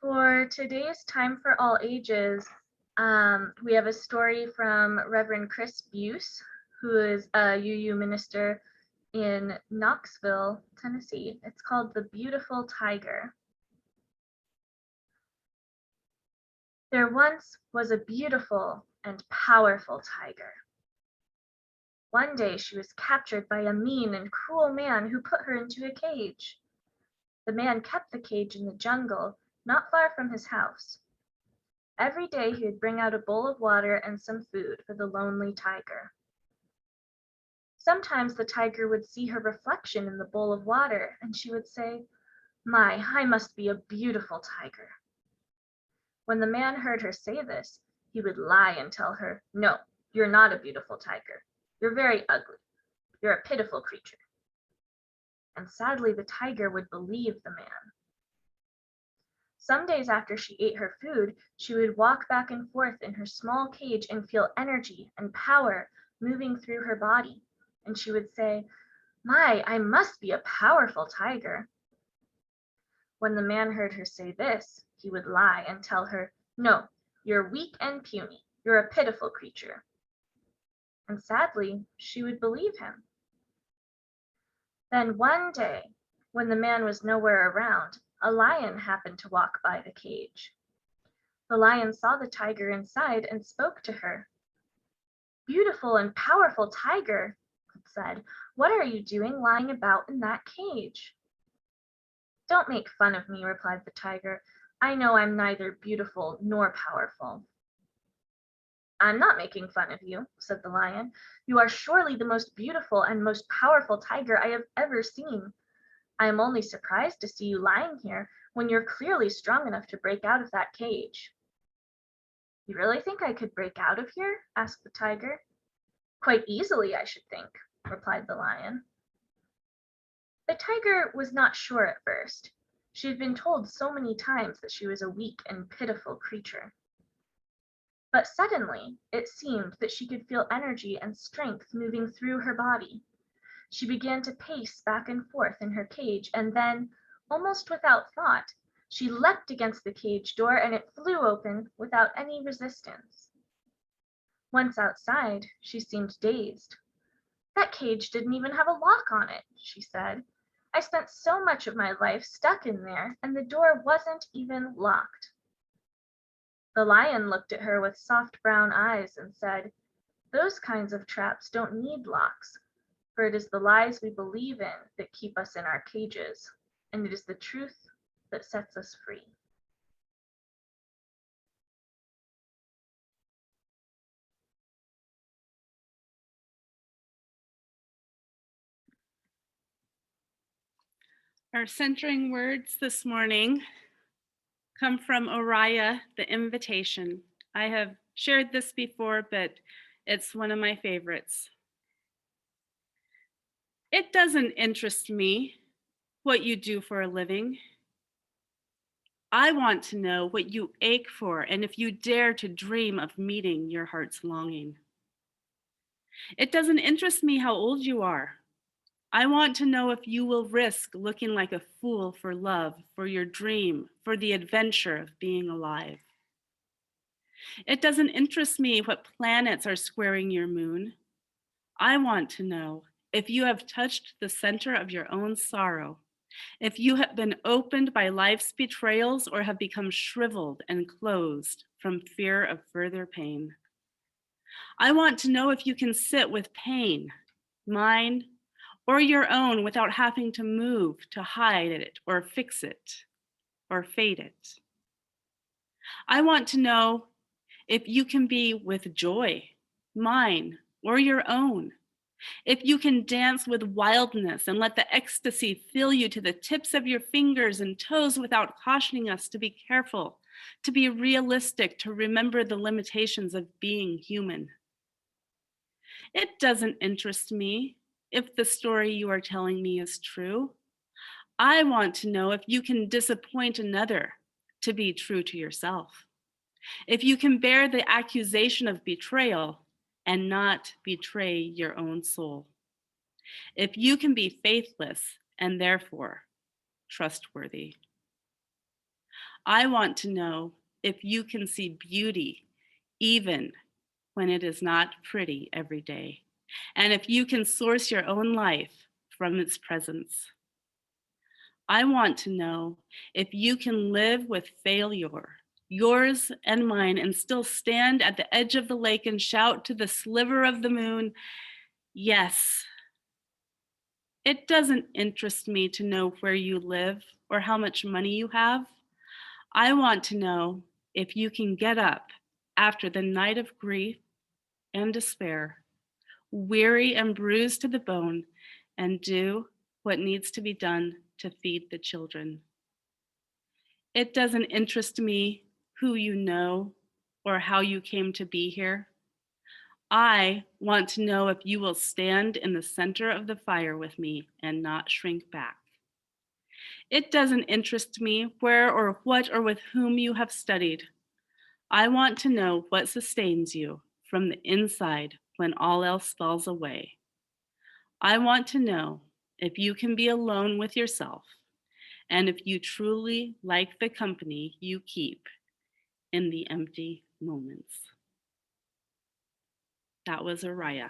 For today's Time for All Ages, we have a story from Reverend Chris Buse, who is a UU minister in Knoxville, Tennessee. It's called The Beautiful Tiger. There once was a beautiful and powerful tiger. One day she was captured by a mean and cruel man who put her into a cage. The man kept the cage in the jungle, not far from his house. Every day he would bring out a bowl of water and some food for the lonely tiger. Sometimes the tiger would see her reflection in the bowl of water, and she would say, "My, I must be a beautiful tiger." When the man heard her say this, he would lie and tell her, "No, you're not a beautiful tiger. You're very ugly. You're a pitiful creature." And sadly, the tiger would believe the man. Some days after she ate her food, she would walk back and forth in her small cage and feel energy and power moving through her body. And she would say, "My, I must be a powerful tiger." When the man heard her say this, he would lie and tell her, "No, you're weak and puny. You're a pitiful creature." And sadly, she would believe him. Then one day, when the man was nowhere around, a lion happened to walk by the cage. The lion saw the tiger inside and spoke to her. "Beautiful and powerful tiger," it said, "what are you doing lying about in that cage?" "Don't make fun of me," replied the tiger. "I know I'm neither beautiful nor powerful." "I'm not making fun of you," said the lion. "You are surely the most beautiful and most powerful tiger I have ever seen. I am only surprised to see you lying here when you're clearly strong enough to break out of that cage." "You really think I could break out of here?" asked the tiger. "Quite easily, I should think," replied the lion. The tiger was not sure at first. She had been told so many times that she was a weak and pitiful creature. But suddenly, it seemed that she could feel energy and strength moving through her body. She began to pace back and forth in her cage, and then, almost without thought, she leapt against the cage door and it flew open without any resistance. Once outside, she seemed dazed. "That cage didn't even have a lock on it," she said. "I spent so much of my life stuck in there, and the door wasn't even locked." The lion looked at her with soft brown eyes and said, "Those kinds of traps don't need locks, for it is the lies we believe in that keep us in our cages, and it is the truth that sets us free." Our centering words this morning come from Oriah, the Invitation. I have shared this before, but it's one of my favorites. It doesn't interest me what you do for a living. I want to know what you ache for and if you dare to dream of meeting your heart's longing. It doesn't interest me how old you are. I want to know if you will risk looking like a fool for love, for your dream, for the adventure of being alive. It doesn't interest me what planets are squaring your moon. I want to know if you have touched the center of your own sorrow, if you have been opened by life's betrayals or have become shriveled and closed from fear of further pain. I want to know if you can sit with pain, mine or your own, without having to move to hide it or fix it or fade it. I want to know if you can be with joy, mine or your own, if you can dance with wildness and let the ecstasy fill you to the tips of your fingers and toes without cautioning us to be careful, to be realistic, to remember the limitations of being human. It doesn't interest me if the story you are telling me is true. I want to know if you can disappoint another to be true to yourself. If you can bear the accusation of betrayal and not betray your own soul. If you can be faithless and therefore trustworthy. I want to know if you can see beauty even when it is not pretty every day, and if you can source your own life from its presence. I want to know if you can live with failure, yours and mine, and still stand at the edge of the lake and shout to the sliver of the moon, yes. It doesn't interest me to know where you live or how much money you have. I want to know if you can get up after the night of grief and despair, weary and bruised to the bone, and do what needs to be done to feed the children. It doesn't interest me who you know or how you came to be here. I want to know if you will stand in the center of the fire with me and not shrink back. It doesn't interest me where or what or with whom you have studied. I want to know what sustains you from the inside when all else falls away. I want to know if you can be alone with yourself and if you truly like the company you keep in the empty moments. That was Araya.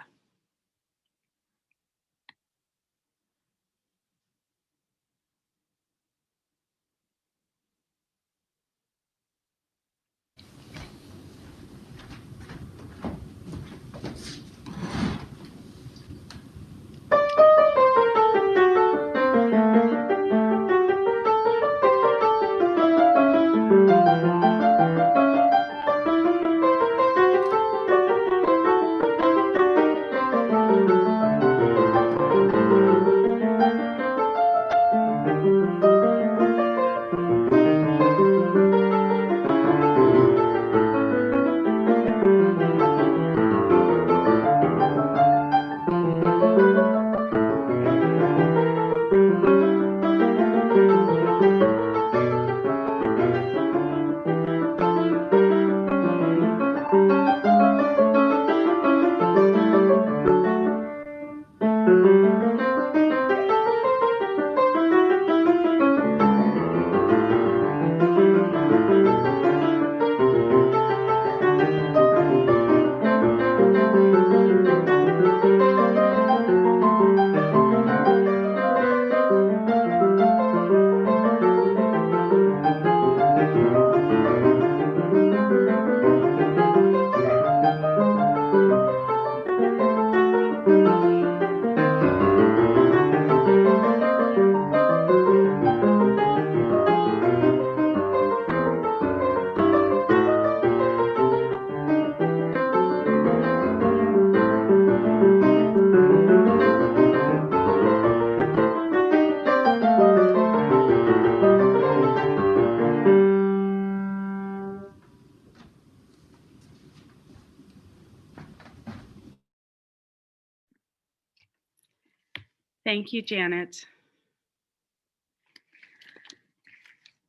Thank you, Janet.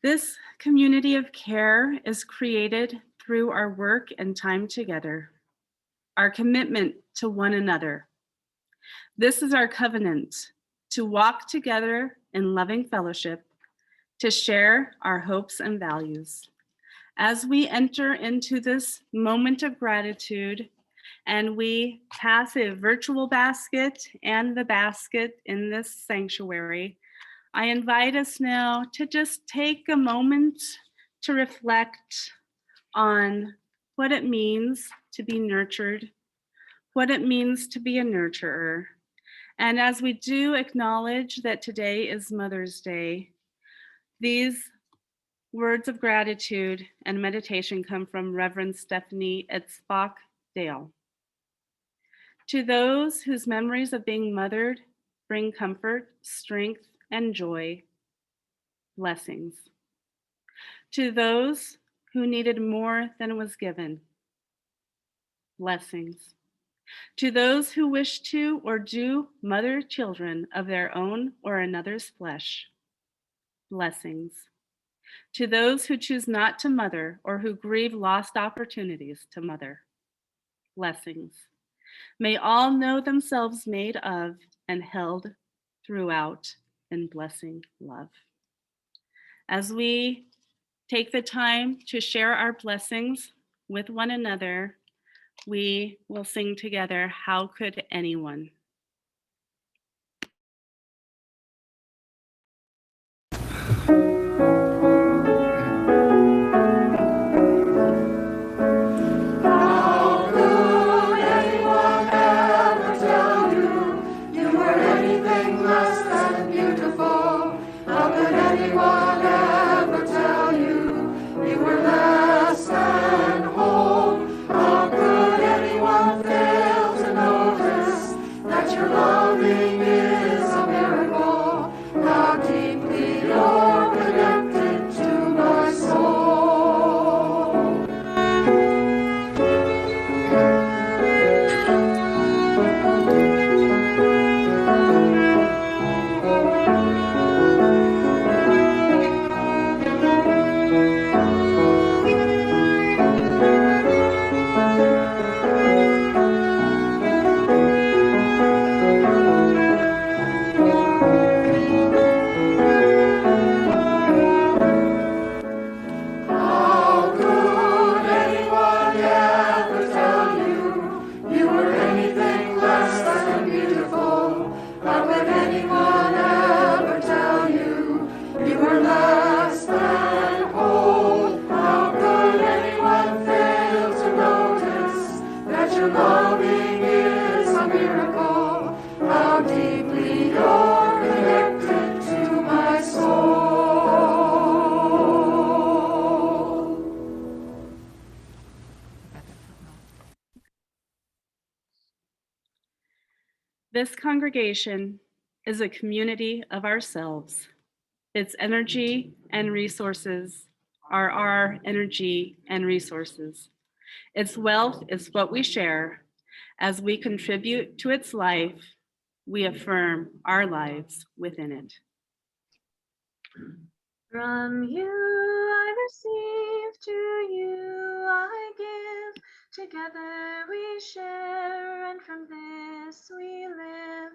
This community of care is created through our work and time together, our commitment to one another. This is our covenant to walk together in loving fellowship, to share our hopes and values. As we enter into this moment of gratitude and we pass a virtual basket and the basket in this sanctuary, I invite us now to just take a moment to reflect on what it means to be nurtured, what it means to be a nurturer. And as we do acknowledge that today is Mother's Day, these words of gratitude and meditation come from Reverend Stephanie Etzbach Dale. To those whose memories of being mothered bring comfort, strength, and joy, blessings. To those who needed more than was given, blessings. To those who wish to or do mother children of their own or another's flesh, blessings. To those who choose not to mother or who grieve lost opportunities to mother, blessings. May all know themselves made of and held throughout in blessing love. As we take the time to share our blessings with one another, we will sing together, How Could Anyone? This congregation is a community of ourselves. Its energy and resources are our energy and resources. Its wealth is what we share. As we contribute to its life, we affirm our lives within it. From you I receive, to you I give. Together we share, and from this we live.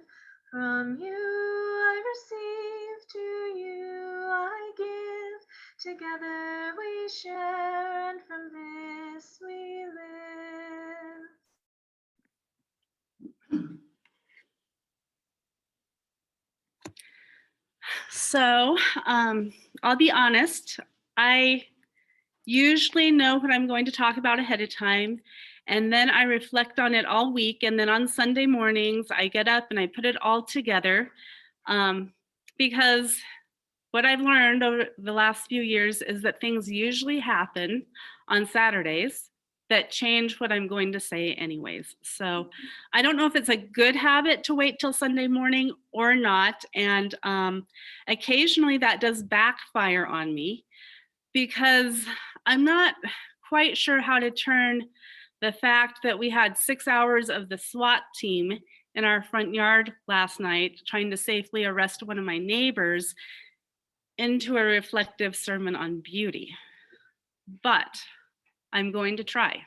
From you I receive, to you I give. Together we share, and from this we live. So I'll be honest, I usually know what I'm going to talk about ahead of time, and then I reflect on it all week, and then on Sunday mornings, I get up and I put it all together, because what I've learned over the last few years is that things usually happen on Saturdays that change what I'm going to say anyways. So I don't know if it's a good habit to wait till Sunday morning or not. And occasionally that does backfire on me because I'm not quite sure how to turn the fact that we had 6 hours of the SWAT team in our front yard last night trying to safely arrest one of my neighbors into a reflective sermon on beauty. But I'm going to try.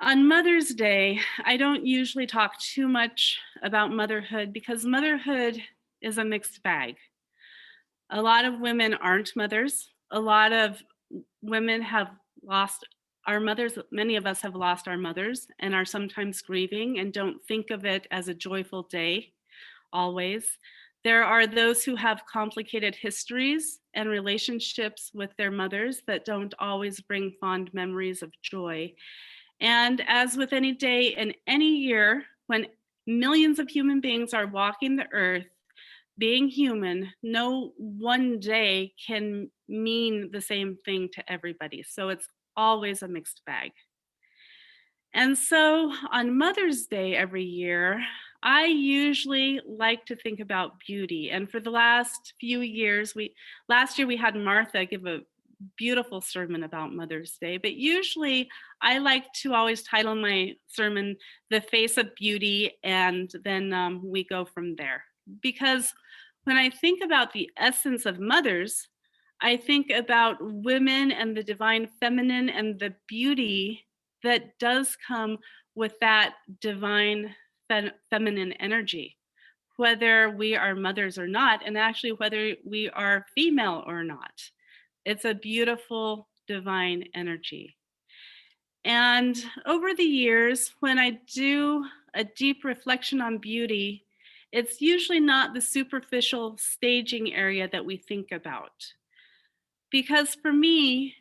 On Mother's Day, I don't usually talk too much about motherhood because motherhood is a mixed bag. A lot of women aren't mothers. A lot of women have lost our mothers. Many of us have lost our mothers and are sometimes grieving and don't think of it as a joyful day always. There are those who have complicated histories and relationships with their mothers that don't always bring fond memories of joy. And as with any day in any year, when millions of human beings are walking the earth, being human, no one day can mean the same thing to everybody. So it's always a mixed bag. And so on Mother's Day every year, I usually like to think about beauty. And for the last few years, last year we had Martha give a beautiful sermon about Mother's Day, but usually I like to always title my sermon, The Face of Beauty, and then we go from there. Because when I think about the essence of mothers, I think about women and the divine feminine and the beauty that does come with that divine feminine energy. whether we are mothers or not, and actually whether we are female or not. It's a beautiful divine energy. And over the years, when I do a deep reflection on beauty, it's usually not the superficial staging area that we think about. Because for me,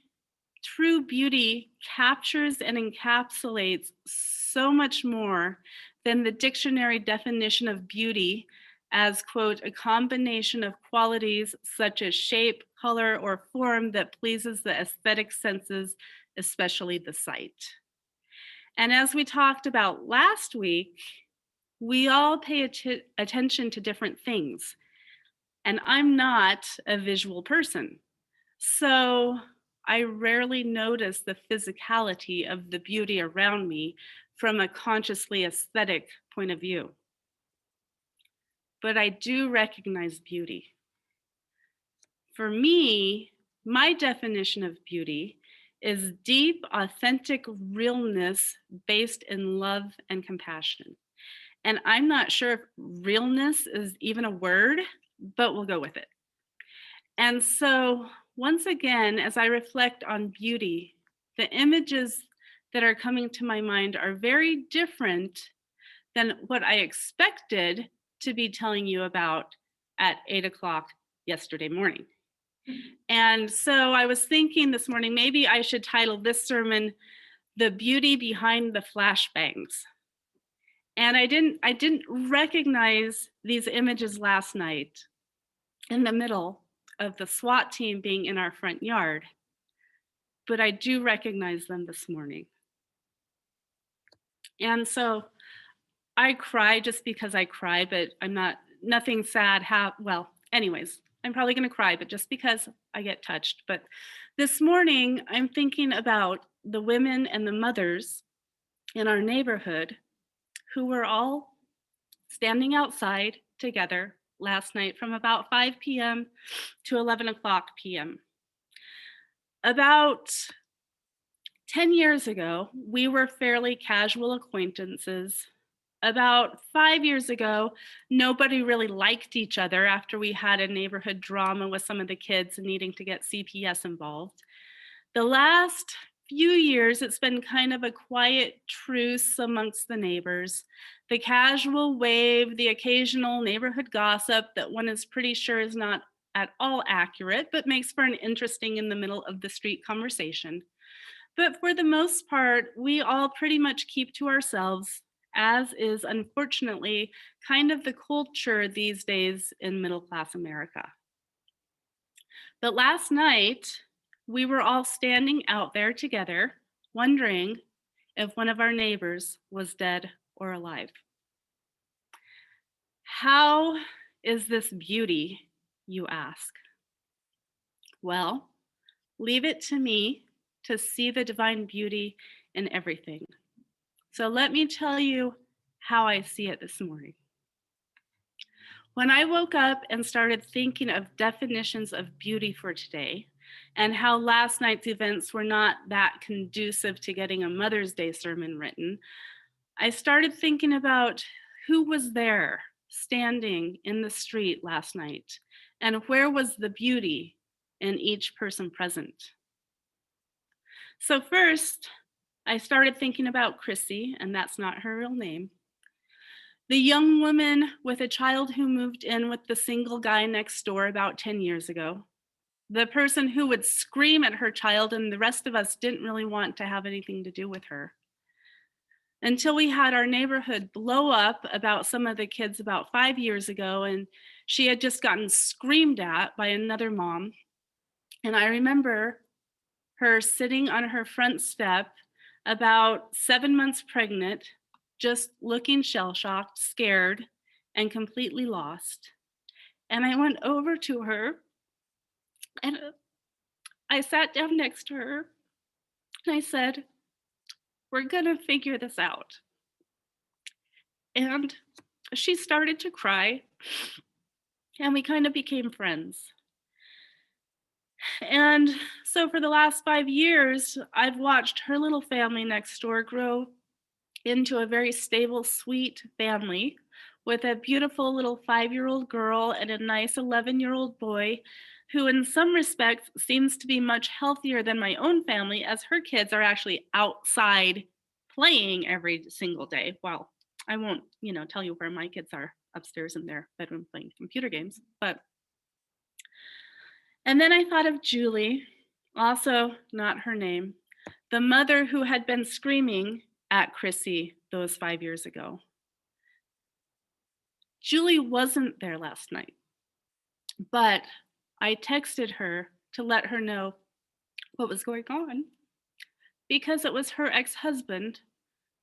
true beauty captures and encapsulates so much more than the dictionary definition of beauty as, quote, a combination of qualities such as shape, color, or form that pleases the aesthetic senses, especially the sight. And as we talked about last week, we all pay attention to different things. And I'm not a visual person. So I rarely notice the physicality of the beauty around me from a consciously aesthetic point of view. But I do recognize beauty. For me, my definition of beauty is deep, authentic realness based in love and compassion. And I'm not sure if realness is even a word, but we'll go with it. And so, once again, as I reflect on beauty, the images that are coming to my mind are very different than what I expected to be telling you about at 8 o'clock yesterday morning. And so I was thinking this morning, maybe I should title this sermon, The Beauty Behind the Flashbangs. And I didn't recognize these images last night in the middle of the SWAT team being in our front yard, but I do recognize them this morning. And so I cry just because I cry, but nothing sad. Well, anyways, I'm probably going to cry, but just because I get touched. But this morning, I'm thinking about the women and the mothers in our neighborhood who were all standing outside together last night from about 5 p.m. to 11 o'clock p.m. About 10 years ago, we were fairly casual acquaintances. About 5 years ago, nobody really liked each other after we had a neighborhood drama with some of the kids needing to get CPS involved. The last few years, it's been kind of a quiet truce amongst the neighbors. The casual wave, the occasional neighborhood gossip that one is pretty sure is not at all accurate, but makes for an interesting in the middle of the street conversation. But for the most part, we all pretty much keep to ourselves, as is unfortunately kind of the culture these days in middle class America. But last night, we were all standing out there together, wondering if one of our neighbors was dead or alive. How is this beauty, you ask? Well, leave it to me to see the divine beauty in everything. So let me tell you how I see it this morning. When I woke up and started thinking of definitions of beauty for today, and how last night's events were not that conducive to getting a Mother's Day sermon written, I started thinking about who was there standing in the street last night, and where was the beauty in each person present. So first, I started thinking about Chrissy, and that's not her real name. The young woman with a child who moved in with the single guy next door about 10 years ago. The person who would scream at her child, and the rest of us didn't really want to have anything to do with her. Until we had our neighborhood blow up about some of the kids about 5 years ago, and she had just gotten screamed at by another mom. And I remember her sitting on her front step, about 7 months pregnant, just looking shell-shocked, scared, and completely lost. And I went over to her and I sat down next to her and I said, "We're gonna figure this out." And she started to cry and we kind of became friends. And so for the last 5 years, I've watched her little family next door grow into a very stable, sweet family with a beautiful little 5-year-old girl and a nice 11-year-old boy who in some respects seems to be much healthier than my own family, as her kids are actually outside playing every single day. Well, I won't, tell you where my kids are upstairs in their bedroom playing computer games. And then I thought of Julie, also not her name, the mother who had been screaming at Chrissy those 5 years ago. Julie wasn't there last night, but I texted her to let her know what was going on because it was her ex-husband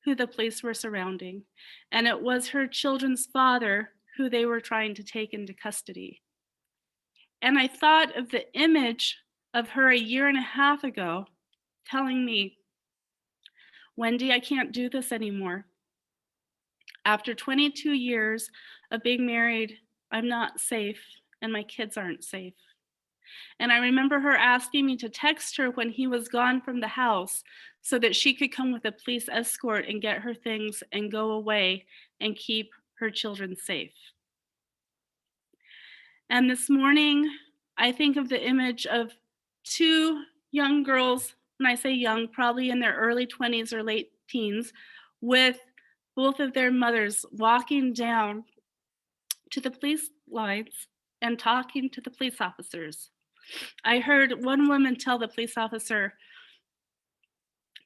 who the police were surrounding, and it was her children's father who they were trying to take into custody. And I thought of the image of her a year and a half ago telling me, Wendy, I can't do this anymore. After 22 years of being married, I'm not safe, and my kids aren't safe. And I remember her asking me to text her when he was gone from the house so that she could come with a police escort and get her things and go away and keep her children safe. And this morning, I think of the image of two young girls, when I say young, probably in their early 20s or late teens, with both of their mothers walking down to the police lines and talking to the police officers. I heard one woman tell the police officer,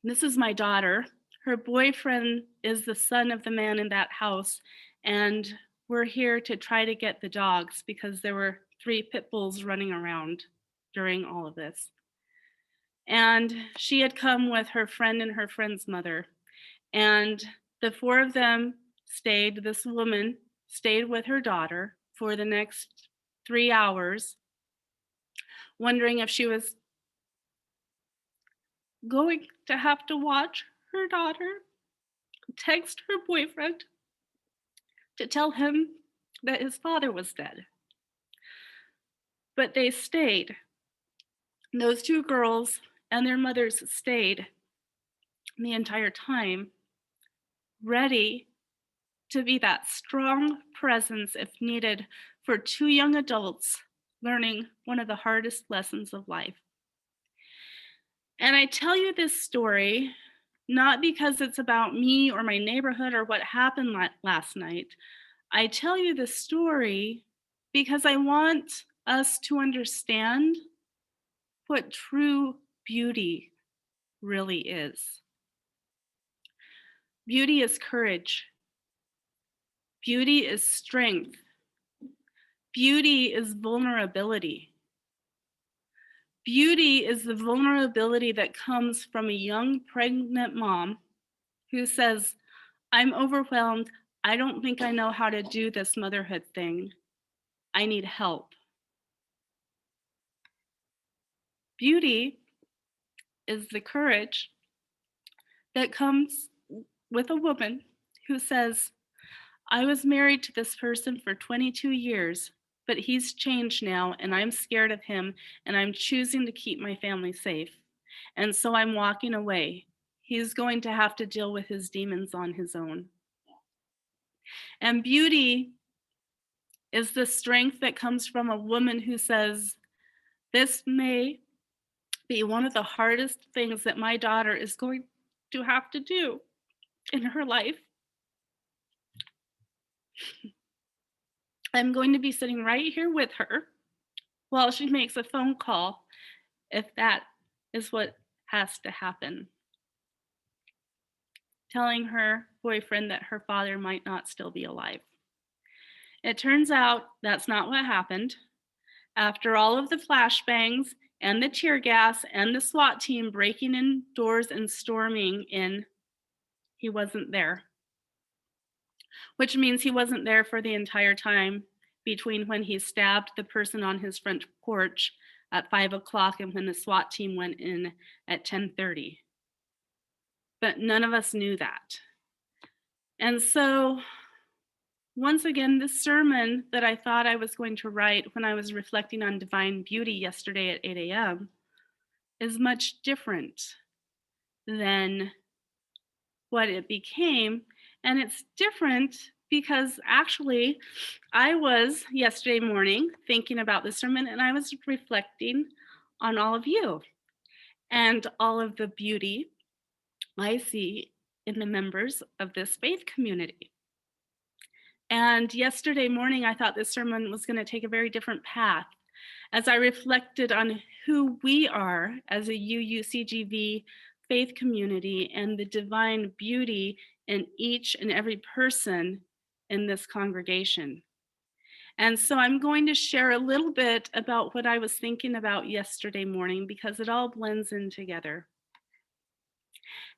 "This is my daughter. Her boyfriend is the son of the man in that house, and we're here to try to get the dogs because there were 3 pit bulls running around during all of this." And she had come with her friend and her friend's mother. And the 4 of them stayed, this woman stayed with her daughter for the next 3 hours, wondering if she was going to have to watch her daughter text her boyfriend to tell him that his father was dead. But they stayed. Those 2 girls and their mothers stayed the entire time, ready to be that strong presence if needed for 2 young adults learning one of the hardest lessons of life. And I tell you this story not because it's about me or my neighborhood or what happened last night. I tell you this story because I want us to understand what true beauty really is. Beauty is courage. Beauty is strength. Beauty is vulnerability. Beauty is the vulnerability that comes from a young pregnant mom who says, I'm overwhelmed. I don't think I know how to do this motherhood thing. I need help. Beauty is the courage that comes with a woman who says, I was married to this person for 22 years, but he's changed now and I'm scared of him and I'm choosing to keep my family safe. And so I'm walking away. He's going to have to deal with his demons on his own. And beauty is the strength that comes from a woman who says, this may be one of the hardest things that my daughter is going to have to do in her life. I'm going to be sitting right here with her while she makes a phone call if that is what has to happen. Telling her boyfriend that her father might not still be alive. It turns out that's not what happened. After all of the flashbangs and the tear gas and the SWAT team breaking in doors and storming in, he wasn't there. Which means he wasn't there for the entire time between when he stabbed the person on his front porch at 5 o'clock and when the SWAT team went in at 10:30. But none of us knew that. And so, once again, this sermon that I thought I was going to write when I was reflecting on divine beauty yesterday at 8 a.m. is much different than what it became. And it's different because actually I was yesterday morning thinking about the sermon and I was reflecting on all of you and all of the beauty I see in the members of this faith community. And yesterday morning, I thought this sermon was going to take a very different path as I reflected on who we are as a UUCGV faith community and the divine beauty in each and every person in this congregation. And so I'm going to share a little bit about what I was thinking about yesterday morning because it all blends in together.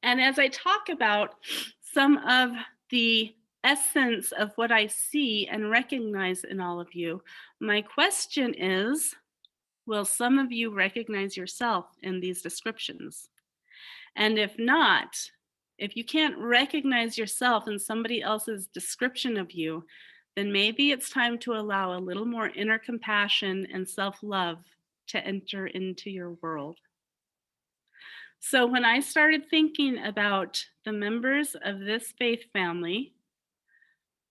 And as I talk about some of the essence of what I see and recognize in all of you, my question is, will some of you recognize yourself in these descriptions? And if not, if you can't recognize yourself in somebody else's description of you, then maybe it's time to allow a little more inner compassion and self-love to enter into your world. So when I started thinking about the members of this faith family,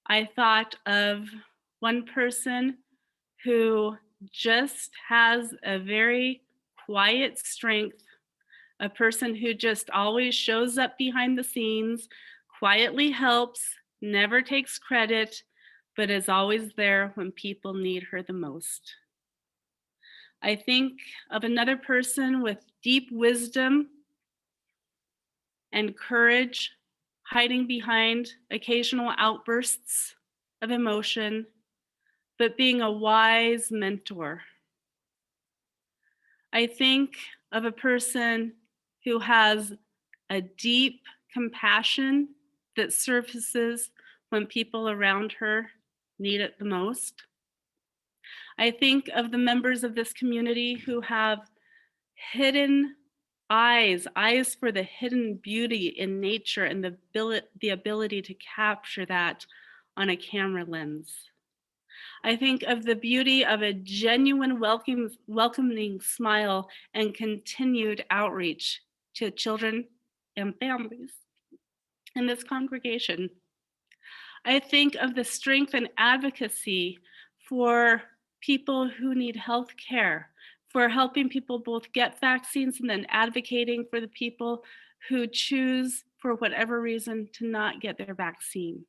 I thought of one person who just has a very quiet strength, a person who just always shows up behind the scenes, quietly helps, never takes credit, but is always there when people need her the most. I think of another person with deep wisdom and courage, hiding behind occasional outbursts of emotion, but being a wise mentor. I think of a person who has a deep compassion that surfaces when people around her need it the most. I think of the members of this community who have hidden eyes for the hidden beauty in nature and the ability to capture that on a camera lens. I think of the beauty of a genuine welcoming smile and continued outreach to children and families in this congregation. I think of the strength and advocacy for people who need health care, for helping people both get vaccines and then advocating for the people who choose, for whatever reason, to not get their vaccine.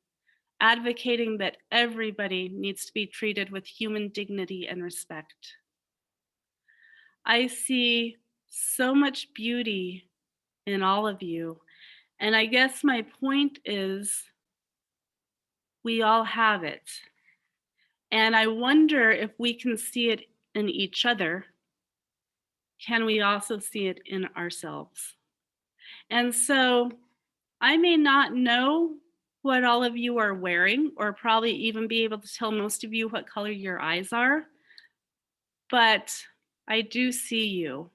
Advocating that everybody needs to be treated with human dignity and respect. I see so much beauty in all of you. And I guess my point is we all have it. And I wonder if we can see it in each other. Can we also see it in ourselves? And so I may not know what all of you are wearing, or probably even be able to tell most of you what color your eyes are, but I do see you.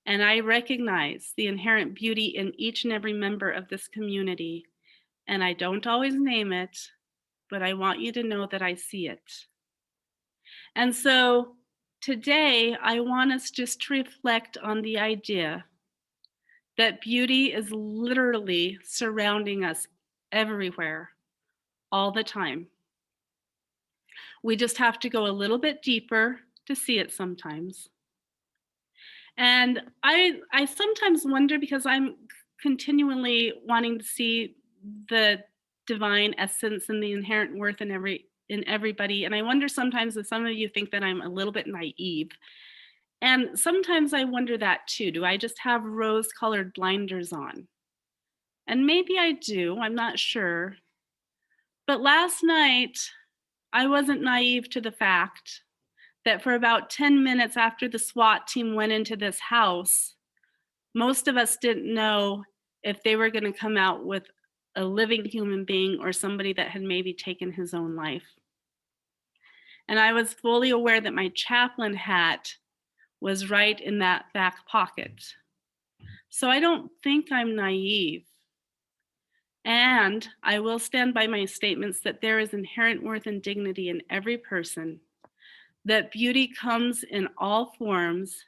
And I recognize the inherent beauty in each and every member of this community. And I don't always name it, but I want you to know that I see it. And so today, I want us just to reflect on the idea that beauty is literally surrounding us everywhere, all the time. We just have to go a little bit deeper to see it sometimes. And I sometimes wonder, because I'm continually wanting to see the divine essence and the inherent worth in everybody. And I wonder sometimes if some of you think that I'm a little bit naive. And sometimes I wonder that too. Do I just have rose-colored blinders on? And maybe I do, I'm not sure. But last night, I wasn't naive to the fact that for about 10 minutes after the SWAT team went into this house, most of us didn't know if they were going to come out with a living human being or somebody that had maybe taken his own life. And I was fully aware that my chaplain hat was right in that back pocket. So I don't think I'm naive. And I will stand by my statements that there is inherent worth and dignity in every person, that beauty comes in all forms,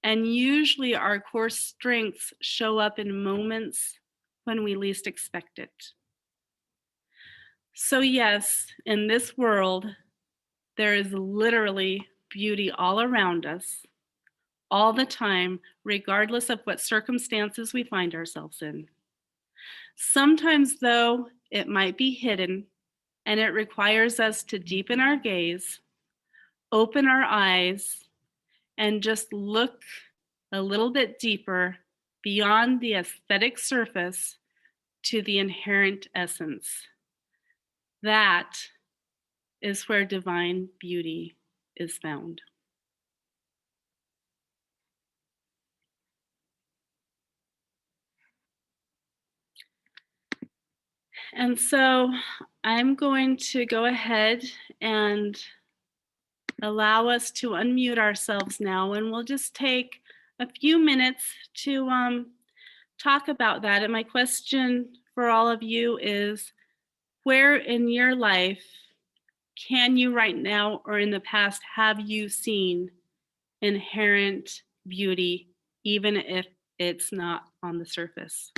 and usually our core strengths show up in moments when we least expect it. So, yes, in this world, there is literally beauty all around us, all the time, regardless of what circumstances we find ourselves in. Sometimes, though, it might be hidden, and it requires us to deepen our gaze, open our eyes, and just look a little bit deeper beyond the aesthetic surface to the inherent essence. That is where divine beauty is found. And so I'm going to go ahead and allow us to unmute ourselves now, and we'll just take a few minutes to talk about that. And my question for all of you is, where in your life can you right now or in the past have you seen inherent beauty, even if it's not on the surface?